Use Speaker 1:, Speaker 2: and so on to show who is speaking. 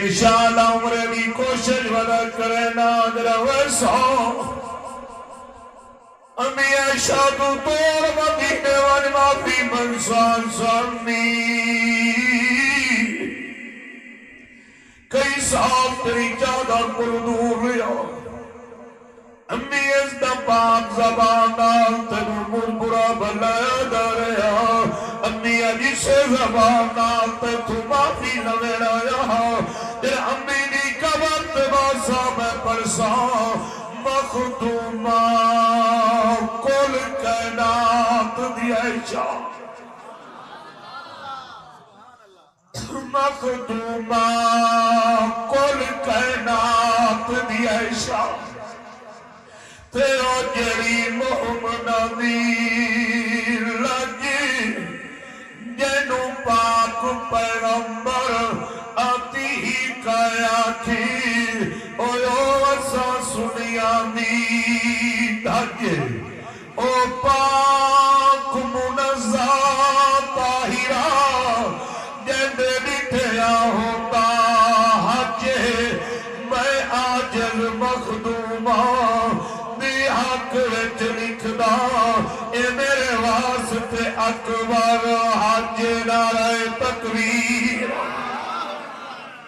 Speaker 1: انشاءاللہ عمرے بھی کوشش ودا کرنا درویسو امی عائشہ تو طور مدینے والی معافی منسان سرنی کئی صاحب تری جادہ کل دور ریا امی اس دا پاک زبان آلتے نمون برا بھلایا داریا امی علی سے زبان آلتے تو معافی نویڑایا تیر امی نی کبت باسا میں پرسان مخدومہ کل کائنات دیا عائشہ مخدومہ کل کائنات دیا عائشہ تیرا جری محمد امیر لگی جنو پاک پیغمبر آتی ہی کایا تھی اویو اسا سنیا می دھاگے او پاک منزہ طاہرہ جندے بٹھیا ہوتا حجے میں آجل مخدومہ حق وچ لکھدا اے میرے واسطے اکبر حج نعرہ تکبیر